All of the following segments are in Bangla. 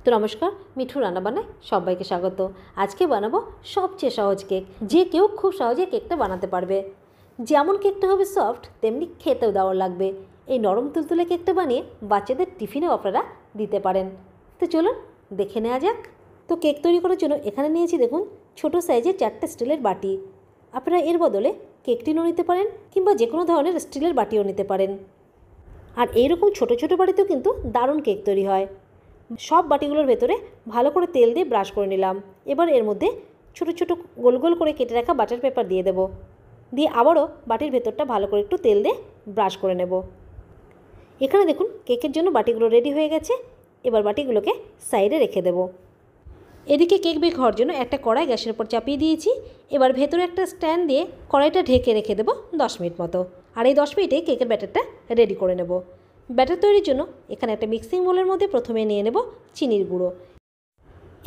তো নমস্কার, মিঠু রান্নাবান্নায় সবাইকে স্বাগত। আজকে বানাবো সবচেয়ে সহজ কেক, যে কেউ খুব সহজে কেকটা বানাতে পারবে। যেমন কেকটা হবে সফট, তেমনি খেতেও দারুণ লাগবে। এই নরম তুলতুলে কেকটা বানিয়ে বাচ্চাদের টিফিনেও আপনারা দিতে পারেন। তো চলুন দেখে নেওয়া যাক। তো কেক তৈরি করার জন্য এখানে নিয়েছি দেখুন ছোটো সাইজের 4টে স্টিলের বাটি। আপনারা এর বদলে কেক টিনও নিতে পারেন কিংবা যে কোনো ধরনের স্টিলের বাটিও নিতে পারেন। আর এইরকম ছোটো ছোটো বাটিতেও কিন্তু দারুণ কেক তৈরি হয়। সব বাটিগুলোর ভেতরে ভালো করে তেল দিয়ে ব্রাশ করে নিলাম। এবার এর মধ্যে ছোটো ছোটো গোল গোল করে কেটে রাখা বাটার পেপার দিয়ে দেব। দিয়ে আবারও বাটির ভেতরটা ভালো করে একটু তেল দিয়ে ব্রাশ করে নেব। এখানে দেখুন কেকের জন্য বাটিগুলো রেডি হয়ে গেছে। এবার বাটিগুলোকে সাইডে রেখে দেব। এদিকে কেক বেক হওয়ার জন্য একটা কড়াই গ্যাসের উপর চাপিয়ে দিয়েছি। এবার ভেতরে একটা স্ট্যান্ড দিয়ে কড়াইটা ঢেকে রেখে দেবো 10 মিনিট মতো। আর এই 10 মিনিটে কেকের ব্যাটারটা রেডি করে নেব। ব্যাটার তৈরির জন্য এখানে একটা মিক্সিং বোলের মধ্যে প্রথমে নিয়ে নেব চিনির গুঁড়ো।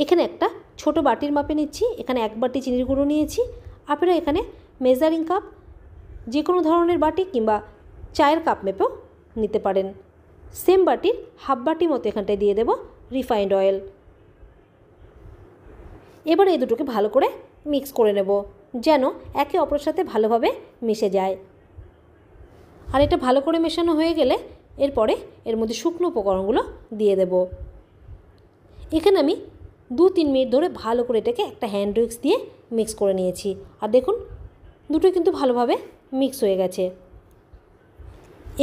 এখানে একটা ছোট বাটির মাপে নিচ্ছি। এখানে 1 বাটি চিনির গুঁড়ো নিয়েছি। আপনারা এখানে মেজারিং কাপ, যে কোনো ধরনের বাটি কিংবা চায়ের কাপ মেপেও নিতে পারেন। সেম বাটির হাফ বাটি মতো এখানটায় দিয়ে দেব রিফাইন্ড অয়েল। এবার এই দুটোকে ভালো করে মিক্স করে নেব, যেন একে অপরের সাথে ভালোভাবে মিশে যায়। আর এটা ভালো করে মেশানো হয়ে গেলে এরপরে এর মধ্যে শুকনো উপকরণগুলো দিয়ে দেব। এখানে আমি 2-3 মিনিট ধরে ভালো করে এটাকে একটা হ্যান্ড উইক্স দিয়ে মিক্স করে নিয়েছি। আর দেখুন দুটোই কিন্তু ভালোভাবে মিক্স হয়ে গেছে।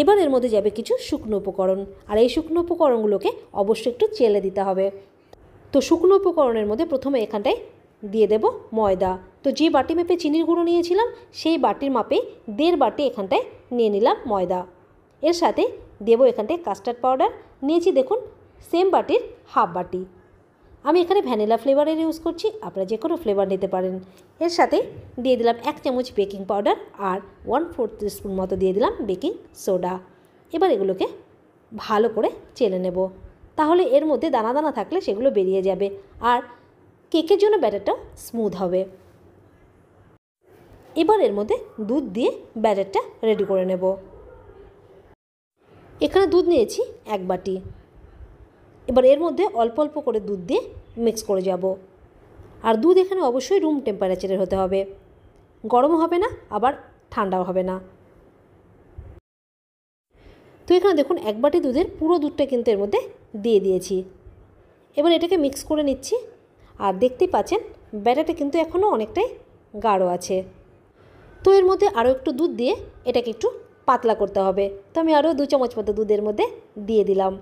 এবার এর মধ্যে যাবে কিছু শুকনো উপকরণ। আর এই শুকনো উপকরণগুলোকে অবশ্যই একটু চেলে দিতে হবে। তো শুকনো উপকরণের মধ্যে প্রথমে এখানটায় দিয়ে দেব ময়দা। তো যে বাটি মেপে চিনির গুঁড়ো নিয়েছিলাম সেই বাটির মাপে 1.5 বাটি এখানটায় নিয়ে নিলাম ময়দা। এর সাথে দেব এখানটায় কাস্টার্ড পাউডার নিয়েছি দেখুন সেম বাটির হাফ বাটি। আমি এখানে ভ্যানিলা ফ্লেভারের ইউজ করছি, আপনারা যে কোনো ফ্লেভার নিতে পারেন। এর সাথে দিয়ে দিলাম 1 চামচ বেকিং পাউডার আর 1/4 টিস্পুন মতো দিয়ে দিলাম বেকিং সোডা। এবার এগুলোকে ভালো করে চেলে নেব, তাহলে এর মধ্যে দানা দানা থাকলে সেগুলো বেরিয়ে যাবে আর কেকের জন্য ব্যাটারটাও স্মুথ হবে। এবার এর মধ্যে দুধ দিয়ে ব্যাটারটা রেডি করে নেব। এখানে দুধ নিয়েছি 1 বাটি। এবার এর মধ্যে অল্প অল্প করে দুধ দিয়ে মিক্স করে যাব। আর দুধ এখানে অবশ্যই রুম টেম্পারেচারের হতে হবে, গরমও হবে না আবার ঠান্ডাও হবে না। তো এখানে দেখুন 1 বাটি দুধের পুরো দুধটা কিন্তু এর মধ্যে দিয়ে দিয়েছি। এবার এটাকে মিক্স করে নিচ্ছি। আর দেখতেই পাচ্ছেন ব্যাটারটা কিন্তু এখনও অনেকটাই গাঢ় আছে। তো এর মধ্যে আরও একটু দুধ দিয়ে এটাকে একটু পাতলা করতে হবে। তো আমি আরও 2 চামচ মতো দুধের মধ্যে দিয়ে দিলাম।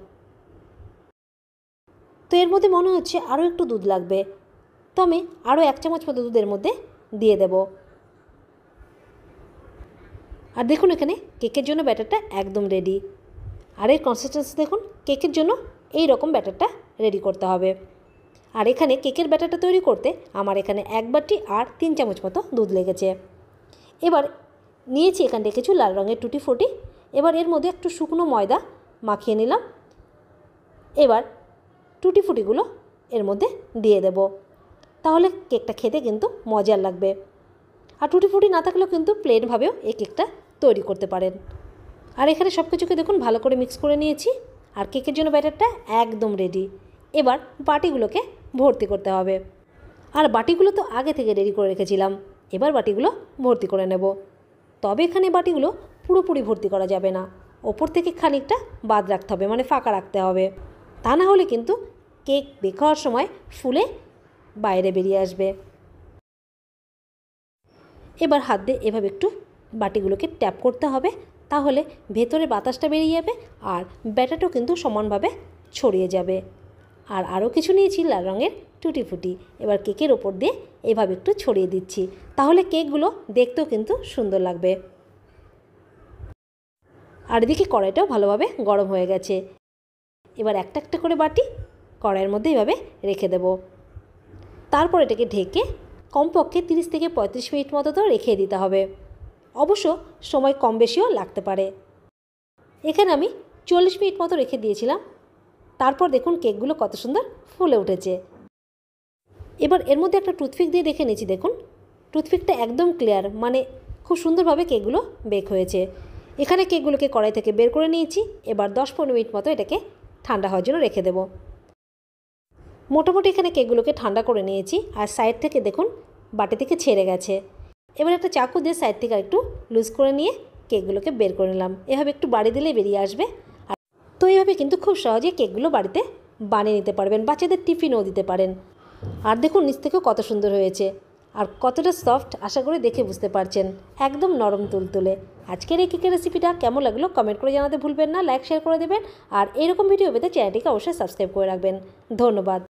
তো এর মধ্যে মনে হচ্ছে আরও একটু দুধ লাগবে, তো আমি আরও 1 চামচ মতো দুধের মধ্যে দিয়ে দেব। আর দেখুন এখানে কেকের জন্য ব্যাটারটা একদম রেডি। আর এর কনসিস্টেন্সি দেখুন, কেকের জন্য এই রকম ব্যাটারটা রেডি করতে হবে। আর এখানে কেকের ব্যাটারটা তৈরি করতে আমার এখানে 1 বাটি আর 3 চামচ মতো দুধ লেগেছে। এবার নিয়েছি এখানটায় কিছু লাল রঙের টুটি ফুটি। এবার এর মধ্যে একটু শুকনো ময়দা মাখিয়ে নিলাম। এবার টুটি ফুটিগুলো এর মধ্যে দিয়ে দেব, তাহলে কেকটা খেতে কিন্তু মজার লাগবে। আর টুটি ফুটি না থাকলেও কিন্তু প্লেনভাবেও এই কেকটা তৈরি করতে পারেন। আর এখানে সব কিছুকে দেখুন ভালো করে মিক্স করে নিয়েছি। আর কেকের জন্য ব্যাটারটা একদম রেডি। এবার বাটিগুলোকে ভর্তি করতে হবে। আর বাটিগুলো তো আগে থেকে রেডি করে রেখেছিলাম, এবার বাটিগুলো ভর্তি করে নেব। তবে এখানে বাটিগুলো পুরোপুরি ভর্তি করা যাবে না, ওপর থেকে খানিকটা বাদ রাখতে হবে, মানে ফাঁকা রাখতে হবে। তা না হলে কিন্তু কেক বেক হওয়ার সময় ফুলে বাইরে বেরিয়ে আসবে। এবার হাত দিয়ে এভাবে একটু বাটিগুলোকে ট্যাপ করতে হবে, তাহলে ভেতরে বাতাসটা বেরিয়ে যাবে আর ব্যাটারটাও কিন্তু সমানভাবে ছড়িয়ে যাবে। আর আরও কিছু নিয়েছি লাল রঙের টুটি ফুটি। এবার কেকের ওপর দিয়ে এভাবে একটু ছড়িয়ে দিচ্ছি, তাহলে কেকগুলো দেখতেও কিন্তু সুন্দর লাগবে। আর এদিকে কড়াইটাও ভালোভাবে গরম হয়ে গেছে। এবার একটা একটা করে বাটি কড়াইয়ের মধ্যে এইভাবে রেখে দেব। তারপর এটাকে ঢেকে কমপক্ষে 30 থেকে 35 মিনিট মতো তো রেখে দিতে হবে। অবশ্য সময় কম বেশিও লাগতে পারে। এখানে আমি 40 মিনিট মতো রেখে দিয়েছিলাম। তারপর দেখুন কেকগুলো কত সুন্দর ফুলে উঠেছে। এবার এর মধ্যে একটা টুথপিক দিয়ে দেখে নিয়েছি, দেখুন টুথপিকটা একদম ক্লিয়ার, মানে খুব সুন্দরভাবে কেকগুলো বেক হয়েছে। এখানে কেকগুলোকে কড়াই থেকে বের করে নিয়েছি। এবার 10-15 মিনিট মতো এটাকে ঠান্ডা হওয়ার জন্য রেখে দেব। মোটামুটি এখানে কেকগুলোকে ঠান্ডা করে নিয়েছি আর সাইড থেকে দেখুন বাটি থেকে ছেড়ে গেছে। এবার একটা চাকু দিয়ে সাইড থেকে একটু লুজ করে নিয়ে কেকগুলোকে বের করে নিলাম। এভাবে একটু বাড়ি দিলেই বেরিয়ে আসবে। আর তো এইভাবে কিন্তু খুব সহজে কেকগুলো বাড়িতে বানিয়ে নিতে পারবেন, বাচ্চাদের টিফিনও দিতে পারেন। আর দেখুন নিচ থেকেও কত সুন্দর হয়েছে আর কতটা সফট, আশা করি দেখে বুঝতে পারছেন, একদম নরম তুলতুলে। আজকের এই কেকের রেসিপিটা কেমন লাগলো কমেন্ট করে জানাতে ভুলবেন না, লাইক শেয়ার করে দেবেন আর এরকম ভিডিও পেতে চ্যানেলটিকে অবশ্যই সাবস্ক্রাইব করে রাখবেন। ধন্যবাদ।